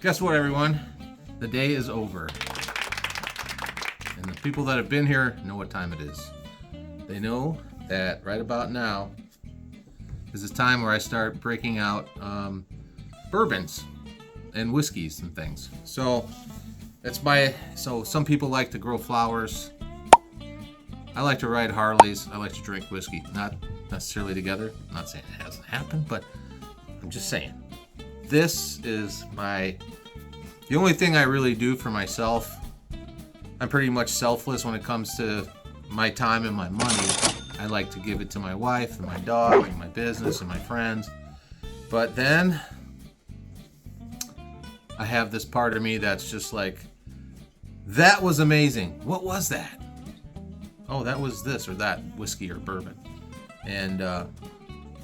Guess what, everyone? The day is over. And the people that have been here know what time it is. They know that right about now is the time where I start breaking out bourbons and whiskeys and things. So some people like to grow flowers. I like to ride Harleys. I like to drink whiskey. Not necessarily together. I'm not saying it hasn't happened, but I'm just saying. This is the only thing I really do for myself. I'm pretty much selfless when it comes to my time and my money. I like to give it to my wife and my dog and my business and my friends. But then I have this part of me that's just like, that was amazing. What was that? Oh, that was this or that whiskey or bourbon. And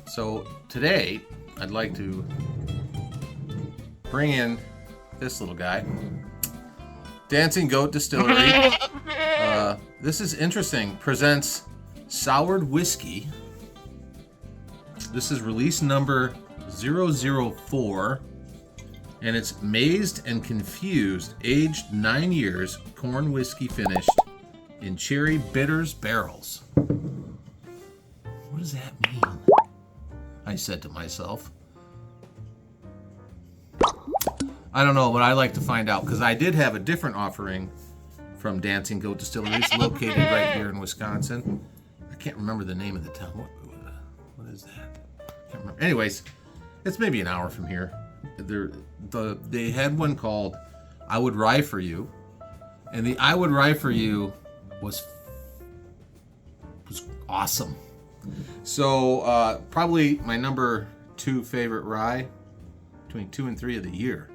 so today I'd like to bring in this little guy, Dancing Goat Distillery. This is interesting. Presents soured whiskey. This is release number 004, and it's mazed and confused, aged 9 years, corn whiskey finished in cherry bitters barrels. What does that mean? I said to myself. I don't know, but I like to find out, because I did have a different offering from Dancing Goat Distillery. It's located right here in Wisconsin. I can't remember the name of the town. What is that? I can't remember. Anyways, it's maybe an hour from here. They had one called I Would Rye For You, and the I Would Rye For You was awesome. So probably my number 2 favorite rye, between 2 and 3 of the year.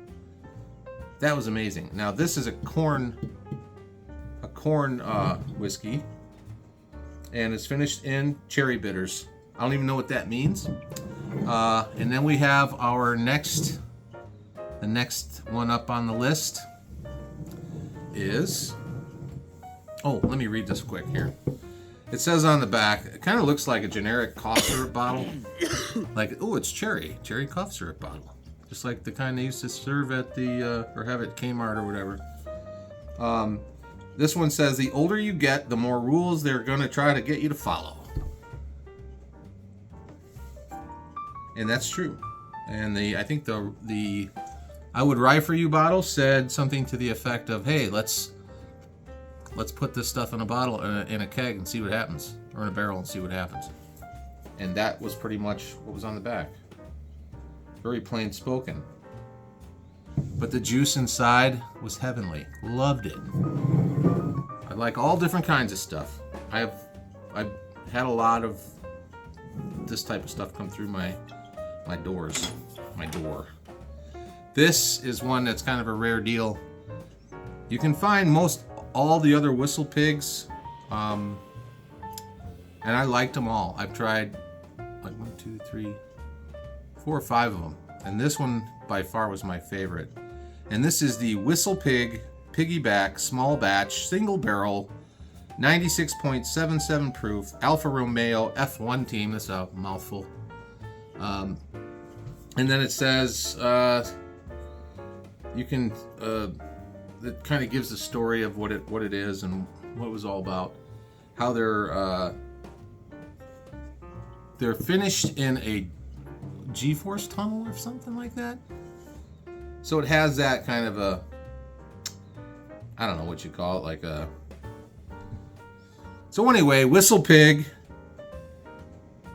That was amazing. Now this is a corn whiskey, and it's finished in cherry bitters. I don't even know what that means. And then we have the next one up on the list is, let me read this quick here. It says on the back, it kind of looks like a generic cough syrup bottle. Like, it's cherry cough syrup bottle. Just like the kind they used to serve at or have at Kmart or whatever. This one says, the older you get, the more rules they're going to try to get you to follow. And that's true. And I think the I Would Rye For You bottle said something to the effect of, hey, let's put this stuff in a bottle, in a keg, and see what happens. Or in a barrel and see what happens. And that was pretty much what was on the back. Very plain spoken. But the juice inside was heavenly. Loved it. I like all different kinds of stuff. I've had a lot of this type of stuff come through my door. This is one that's kind of a rare deal. You can find all the other Whistle Pigs, and I liked them all. I've tried like 4 or 5 of them, and this one by far was my favorite. And this is the Whistle Pig Piggyback Small Batch Single Barrel 96.77 proof Alfa Romeo F1 team. That's a mouthful. And then it says you can. It kind of gives the story of what it is and what it was all about. How they're finished in a G-force tunnel or something like that. So it has that kind of I don't know what you call it, like a. So anyway, Whistle Pig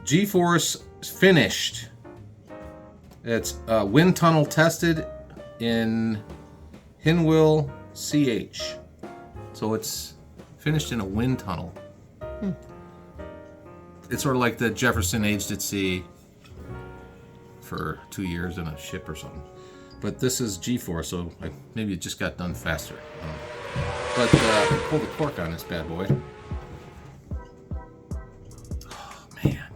G-force finished. It's wind tunnel tested in Hinwil CH. So it's finished in a wind tunnel. It's sort of like the Jefferson aged at sea for 2 years in a ship or something. But this is G4, so maybe it just got done faster. But pull the cork on this bad boy. Oh, man.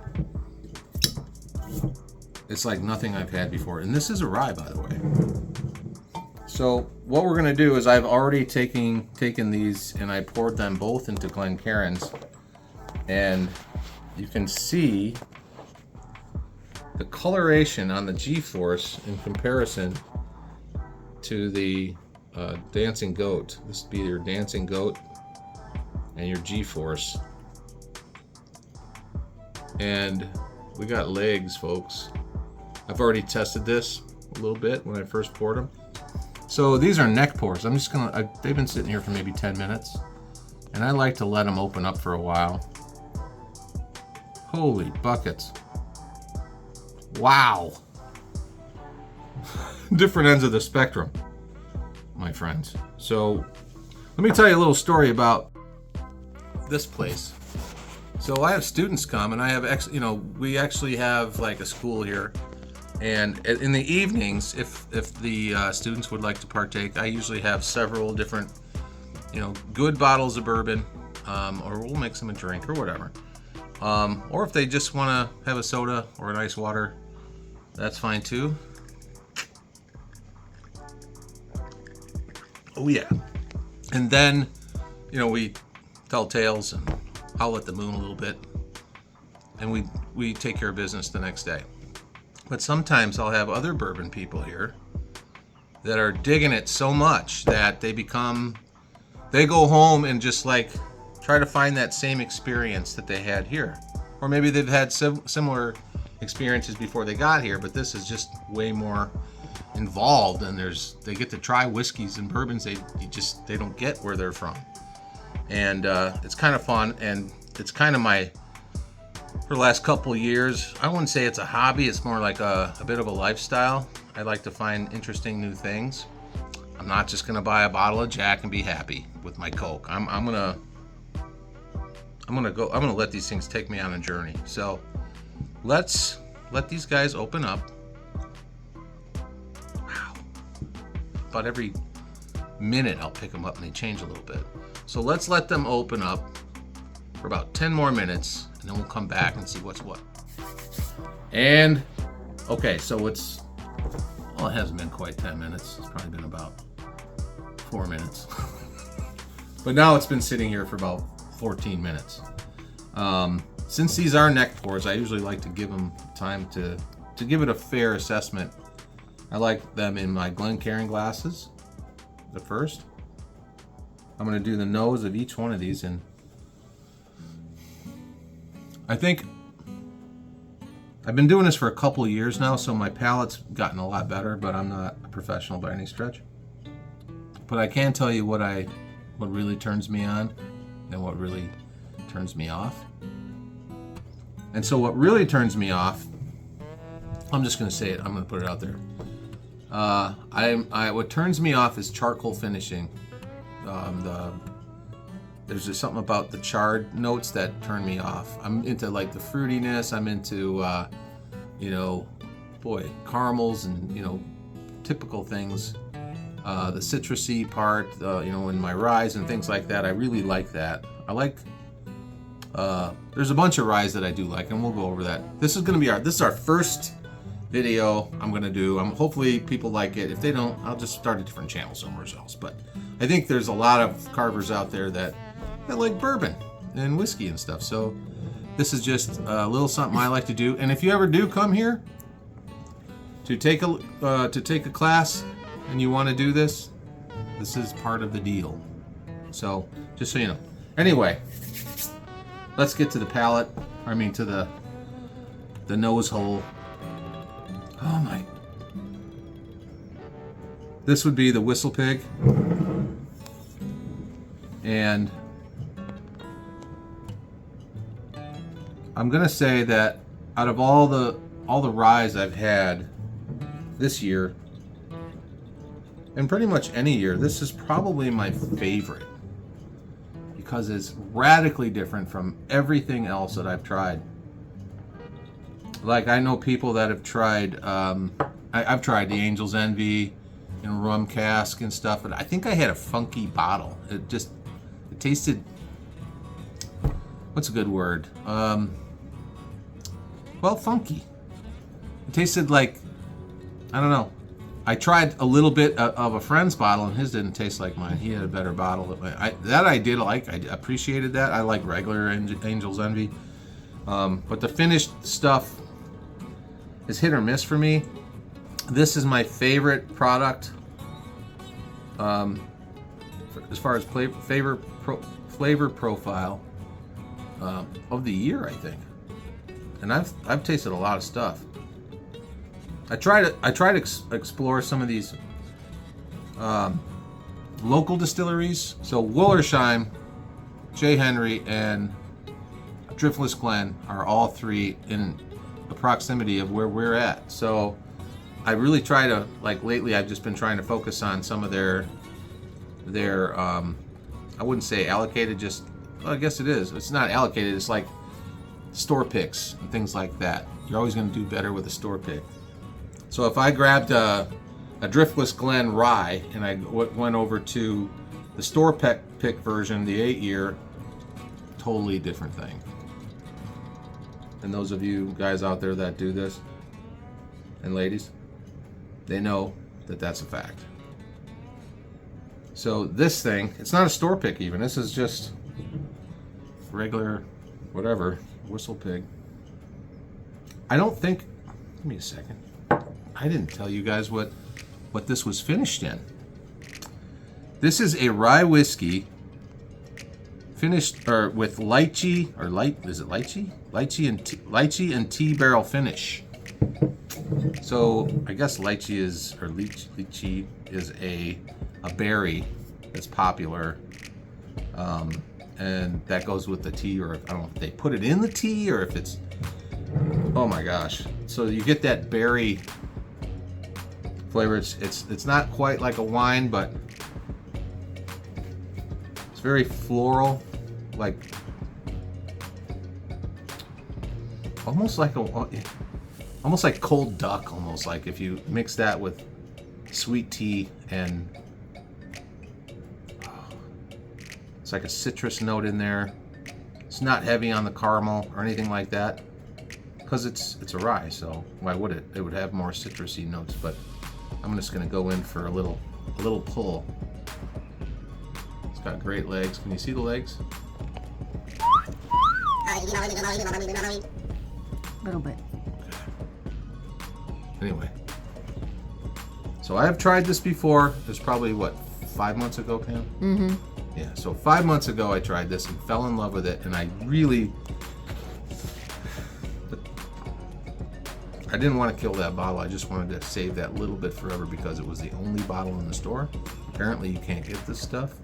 It's like nothing I've had before. And this is a rye, by the way. So what we're going to do is I've already taken these and I poured them both into Glencairn's. And you can see the coloration on the G-force in comparison to the dancing goat. This would be your dancing goat and your G-force. And we got legs, folks. I've already tested this a little bit when I first poured them. So these are neck pours. I'm just gonna, they've been sitting here for maybe 10 minutes. And I like to let them open up for a while. Holy buckets. Wow. Different ends of the spectrum, my friends. So let me tell you a little story about this place. So I have students come, and I have, we actually have like a school here. And in the evenings, if the students would like to partake, I usually have several different, good bottles of bourbon, or we'll mix them a drink or whatever. Or if they just want to have a soda or an ice water, that's fine too. Oh yeah. And then, we tell tales and howl at the moon a little bit, and we take care of business the next day. But sometimes I'll have other bourbon people here that are digging it so much that they go home and just like try to find that same experience that they had here. Or maybe they've had similar experiences before they got here, but this is just way more involved, and they get to try whiskeys and bourbons they don't get where they're from. And it's kind of fun, and it's kind of for the last couple of years, I wouldn't say it's a hobby, it's more like a bit of a lifestyle. I like to find interesting new things. I'm not just gonna buy a bottle of Jack and be happy with my Coke. I'm gonna let these things take me on a journey. So let's let these guys open up. Wow. About every minute I'll pick them up and they change a little bit. So let's let them open up for about 10 more minutes, and then we'll come back and see what's what. And okay, so it hasn't been quite 10 minutes. It's probably been about 4 minutes. But now it's been sitting here for about 14 minutes. Since these are neck pours, I usually like to give them time to give it a fair assessment. I like them in my Glencairn glasses. The first, I'm going to do the nose of each one of these, and I think I've been doing this for a couple of years now, so my palate's gotten a lot better, but I'm not a professional by any stretch. But I can tell you what really turns me on and what really turns me off. And so what really turns me off, I'm just going to say it, I'm going to put it out there. What turns me off is charcoal finishing. There's just something about the charred notes that turn me off. I'm into like the fruitiness. I'm into, caramels and, typical things. The citrusy part, in my rye and things like that. I really like that. I like, there's a bunch of rye that I do like, and we'll go over that. This is our first video I'm going to do. Hopefully people like it. If they don't, I'll just start a different channel somewhere else. But I think there's a lot of carvers out there that like bourbon and whiskey and stuff. So this is just a little something I like to do. And if you ever do come here to take a class and you want to do this is part of the deal. So just so you know. Anyway, let's get to the palate. To the nose hole. Oh my. This would be the Whistle Pig. And I'm gonna say that out of all the ryes I've had this year, and pretty much any year, this is probably my favorite because it's radically different from everything else that I've tried. Like I know people that have tried, I've tried the Angel's Envy and rum cask and stuff, but I think I had a funky bottle. It tasted, what's a good word? Funky. It tasted like, I don't know. I tried a little bit of a friend's bottle, and his didn't taste like mine. He had a better bottle. I did like. I appreciated that. I like regular Angel's Envy. But the finished stuff is hit or miss for me. This is my favorite product as far as flavor profile of the year, I think. And I've tasted a lot of stuff. I try to explore some of these local distilleries. So Willersheim, J. Henry, and Driftless Glen are all three in the proximity of where we're at. So I really try to, like lately, I've just been trying to focus on some of their I wouldn't say allocated, just, well, I guess it is. It's not allocated. It's like store picks and things like that. You're always going to do better with a store pick. So if I grabbed a Driftless Glen rye and I went over to the store pick version, the 8-year, totally different thing. And those of you guys out there that do this, and ladies, they know that that's a fact. So this thing, it's not a store pick even. This is just regular, whatever, whistle pig. I don't think, give me a second. I didn't tell you guys what this was finished in. This is a rye whiskey finished with lychee, is it lychee? Lychee and tea barrel finish. So I guess lychee is a berry that's popular, and that goes with the tea, or I don't know if they put it in the tea or if it's, oh my gosh. So you get that berry flavor. It's not quite like a wine, but it's very floral, like almost like cold duck, almost like if you mix that with sweet tea, and it's like a citrus note in there. It's not heavy on the caramel or anything like that, because it's a rye, so why would it? It would have more citrusy notes, but I'm just gonna go in for a little pull. It's got great legs. Can you see the legs? A little bit. Anyway, so I have tried this before. It was probably, what, 5 months ago, Pam? Mm-hmm. Yeah, so 5 months ago I tried this and fell in love with it, and I didn't want to kill that bottle. I just wanted to save that little bit forever because it was the only bottle in the store. Apparently you can't get this stuff.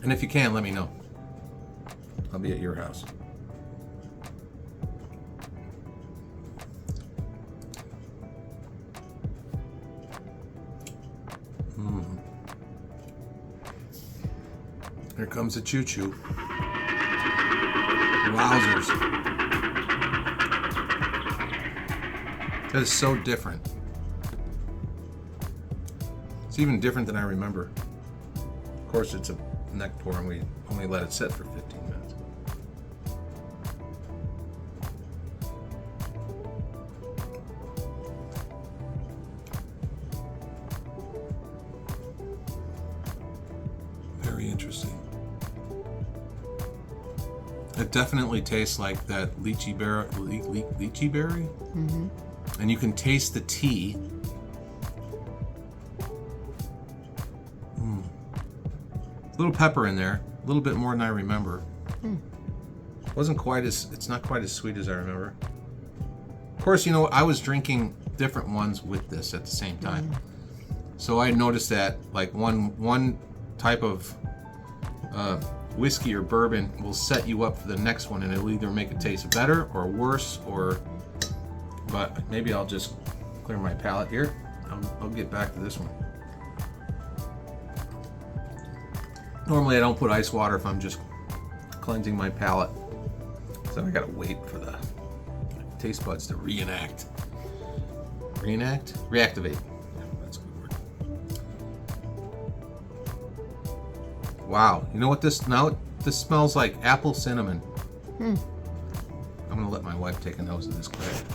And if you can, let me know. I'll be at your house. Here comes the choo-choo. Wowzers. That is so different. It's even different than I remember. Of course, it's a neck pour and we only let it sit for 15 minutes. Very interesting. It definitely tastes like that lychee berry. Mm-hmm. And you can taste the tea. A little pepper in there, a little bit more than I remember. It's not quite as sweet as I remember. Of course, you know, I was drinking different ones with this at the same time. So I noticed that like one type of whiskey or bourbon will set you up for the next one, and it'll either make it taste better or worse, but maybe I'll just clear my palate here. I'll get back to this one. Normally I don't put ice water if I'm just cleansing my palate, so I gotta wait for the taste buds to reactivate. Yeah, that's a good word. Wow, you know what this smells like? Apple cinnamon. I'm gonna let my wife take a nose of this quick.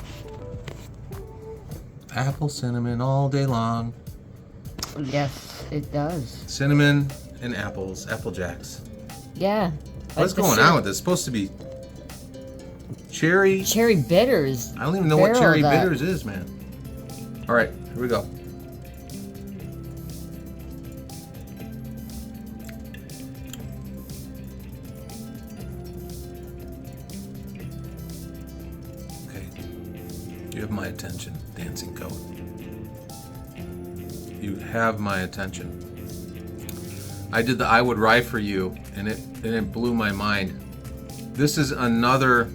Apple cinnamon all day long. Yes, it does. Cinnamon and apples, Apple Jacks. Yeah. What's going on with this? It's supposed to be cherry bitters. I don't even know what cherry bitters is, man. All right, here we go. have my attention, dancing goat. You have my attention. I did the I Would Rye for You, and it blew my mind. This is another.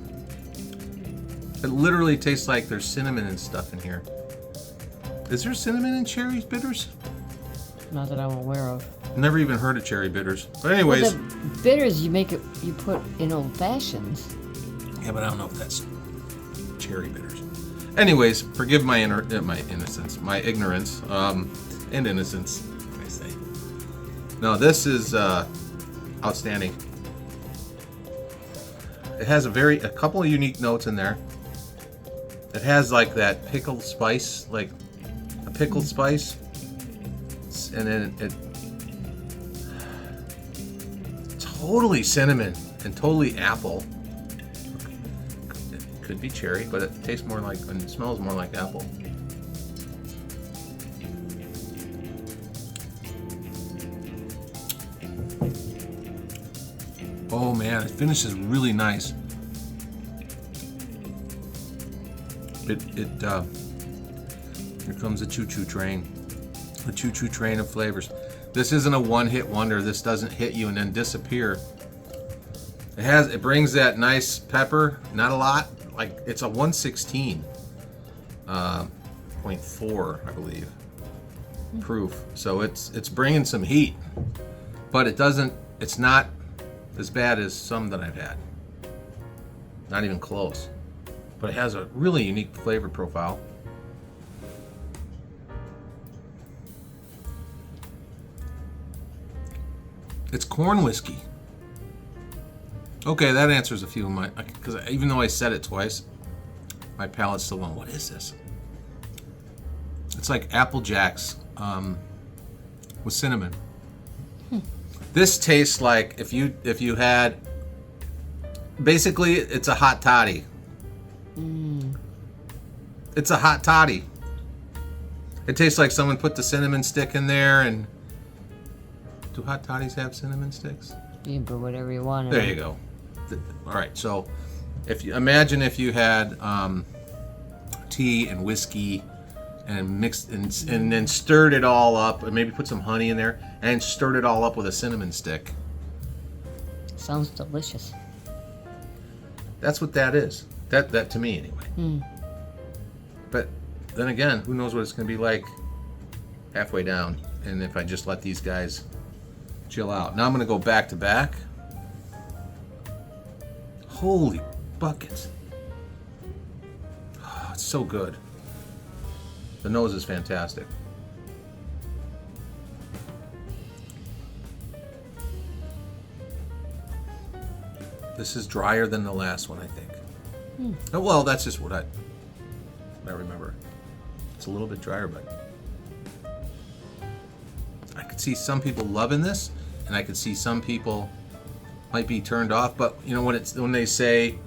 It literally tastes like there's cinnamon and stuff in here. Is there cinnamon in cherry bitters? Not that I'm aware of. Never even heard of cherry bitters. But anyways. Well, the bitters you put in old fashions. Yeah, but I don't know if that's cherry bitters. Anyways, forgive my innocence, my ignorance, and innocence, I say. No, this is outstanding. It has a couple of unique notes in there. It has like that pickled spice, like a pickled spice, and then it totally cinnamon and totally apple. It could be cherry, but it tastes more like, and it smells more like apple. Oh man, it finishes really nice. Here comes the choo-choo train. The choo-choo train of flavors. This isn't a one-hit wonder. This doesn't hit you and then disappear. It brings that nice pepper, not a lot. Like it's a 116.4, I believe, proof. So it's bringing some heat, but it's not as bad as some that I've had. Not even close. But it has a really unique flavor profile. It's corn whiskey. Okay, that answers a few of my, because even though I said it twice, my palate's still going, what is this? It's like Apple Jacks with cinnamon. This tastes like if you had, basically it's a hot toddy. It's a hot toddy. It tastes like someone put the cinnamon stick in there. And do hot toddies have cinnamon sticks? You can put whatever you want. There you go. All right, so if you had tea and whiskey and mixed and then stirred it all up, and maybe put some honey in there and stirred it all up with a cinnamon stick. Sounds delicious. That's what that is. That to me anyway. But then again, who knows what it's going to be like halfway down, and if I just let these guys chill out. Now I'm going to go back to back. Holy buckets. Oh, it's so good. The nose is fantastic. This is drier than the last one, I think. Oh, well, that's just what I remember. It's a little bit drier, but I could see some people loving this, and I could see some people might be turned off. But you know, when they say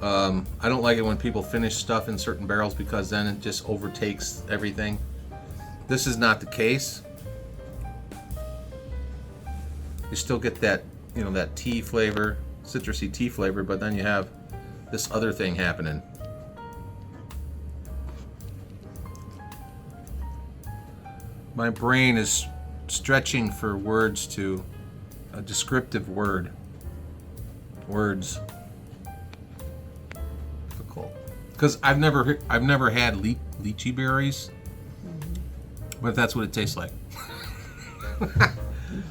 I don't like it when people finish stuff in certain barrels because then it just overtakes everything. This is not the case. You still get that, you know, that tea flavor, citrusy tea flavor, but then you have this other thing happening. My brain is stretching for words to a descriptive word. Words. Difficult. Because I've never had lychee berries, but that's what it tastes like.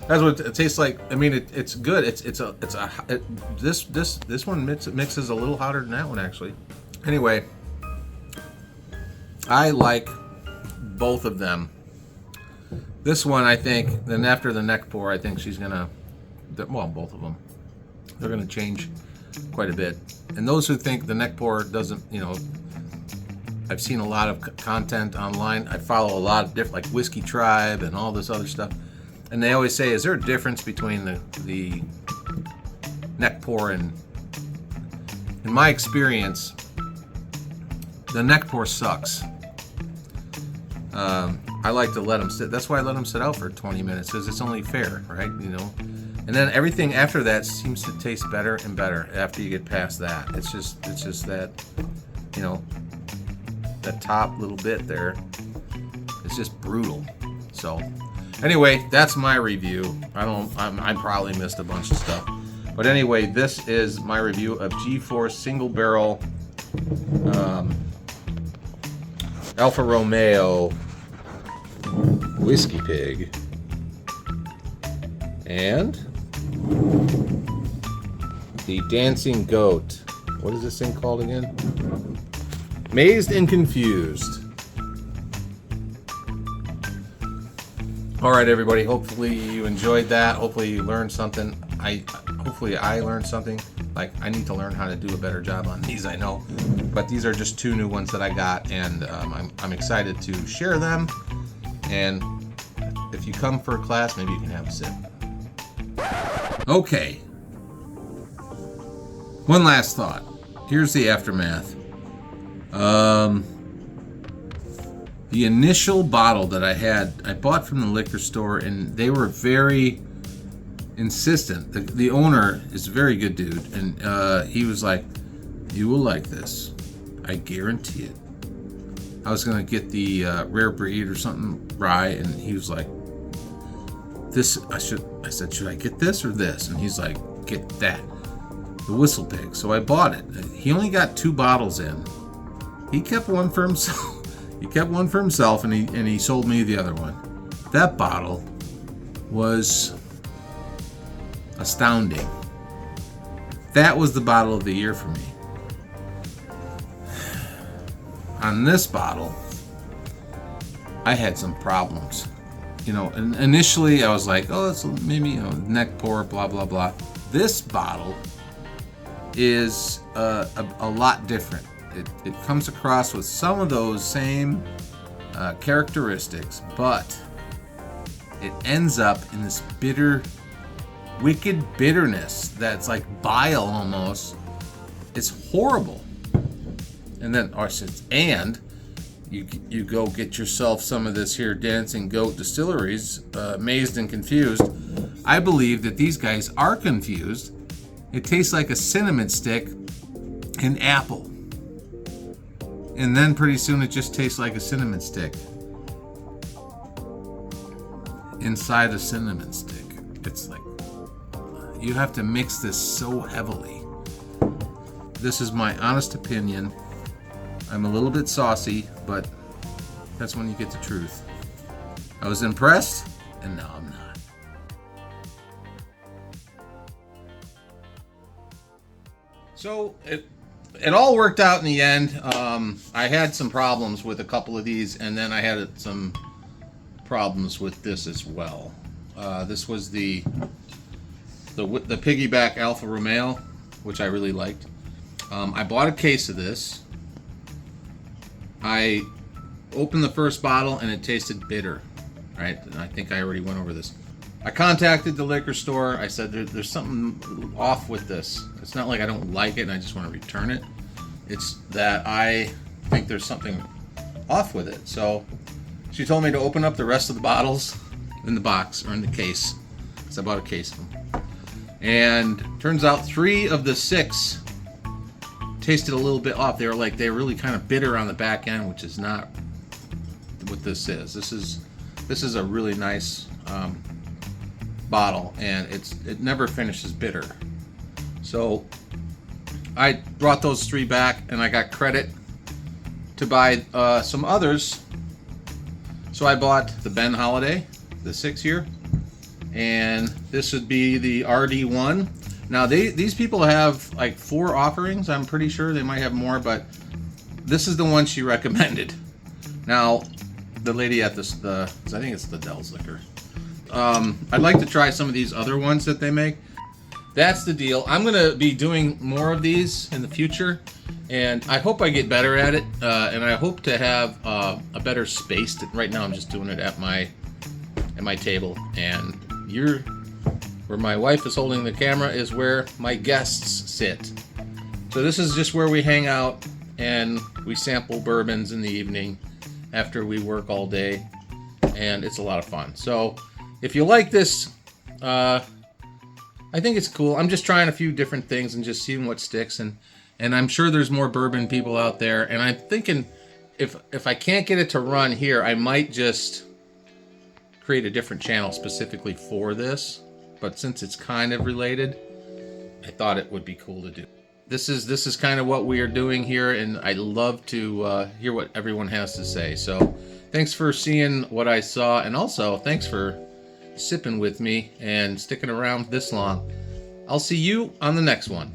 That's what it tastes like. I mean, it's good. This one mixes a little hotter than that one actually. Anyway, I like both of them. This one, I think, then after the neck pour, I think she's gonna, well, both of them, they're gonna change quite a bit. And those who think the neck pour doesn't, you know, I've seen a lot of content online. I follow a lot of different, like Whiskey Tribe and all this other stuff. And they always say, is there a difference between the neck pour and, in my experience, the neck pour sucks. I like to let them sit. That's why I let them sit out for 20 minutes, because it's only fair, right? You know, and then everything after that seems to taste better and better after you get past that. It's just that, you know, that top little bit there, it's just brutal. So anyway, that's my review. I probably missed a bunch of stuff. But anyway, this is my review of G4 single barrel Alfa Romeo Whiskey Pig. And the Dancing Goat. What is this thing called again? Mazed and Confused. All right, everybody. Hopefully you enjoyed that. Hopefully you learned something. Hopefully I learned something. Like, I need to learn how to do a better job on these, I know. But these are just 2 new ones that I got, and I'm excited to share them. And if you come for a class, maybe you can have a sip. Okay. One last thought. Here's the aftermath. The initial bottle that I bought from the liquor store, and they were very insistent. The owner is a very good dude, and he was like, "You will like this. I guarantee it." I was gonna get the rare breed or something rye, and he was like, "This I said, "Should I get this or this?" And he's like, "Get that, the Whistle Pig." So I bought it. He only got 2 bottles in. He kept one for himself. And he sold me the other one. That bottle was astounding. That was the bottle of the year for me. On this bottle, I had some problems. And initially I was like, oh, it's maybe, neck pour, blah, blah, blah. This bottle is a lot different. It comes across with some of those same characteristics, but it ends up in this bitter, wicked bitterness that's like bile almost. It's horrible. And then, and you go get yourself some of this here Dancing Goat Distilleries, Mazed and Confused. I believe that these guys are confused. It tastes like a cinnamon stick and apple. And then pretty soon it just tastes like a cinnamon stick inside a cinnamon stick. It's like, you have to mix this so heavily. This is my honest opinion. I'm a little bit saucy, but that's when you get the truth. I was impressed, and now I'm not. So it all worked out in the end. I had some problems with a couple of these, and then I had some problems with this as well. This was the piggyback Alfa Romeo, which I really liked. I bought a case of this. I opened the first bottle and it tasted bitter, right? And I think I already went over this. I contacted the liquor store. I said, there's something off with this. It's not like I don't like it and I just want to return it. It's that I think there's something off with it. So she told me to open up the rest of the bottles in the box or in the case. So I bought a case of them. And turns out 3 of the 6 tasted a little bit off. They're really kind of bitter on the back end, which is not what this is. This is a really nice bottle, and it never finishes bitter. So I brought those 3 back, and I got credit to buy some others. So I bought the Ben Holiday, the 6-year, and this would be the RD1. Now these people have like 4 offerings. I'm pretty sure they might have more, but this is the one she recommended. Now the lady at I think it's the Dell's Liquor. I'd like to try some of these other ones that they make. That's the deal. I'm gonna be doing more of these in the future, and I hope I get better at it. And I hope to have a better space. Right now I'm just doing it at my table, and where my wife is holding the camera is where my guests sit. So this is just where we hang out and we sample bourbons in the evening after we work all day, and it's a lot of fun. So if you like this, I think it's cool. I'm just trying a few different things and just seeing what sticks, and I'm sure there's more bourbon people out there, and I'm thinking if I can't get it to run here, I might just create a different channel specifically for this. But since it's kind of related, I thought it would be cool to do. This is kind of what we are doing here, and I love to hear what everyone has to say. So thanks for seeing what I saw, and also thanks for sipping with me and sticking around this long. I'll see you on the next one.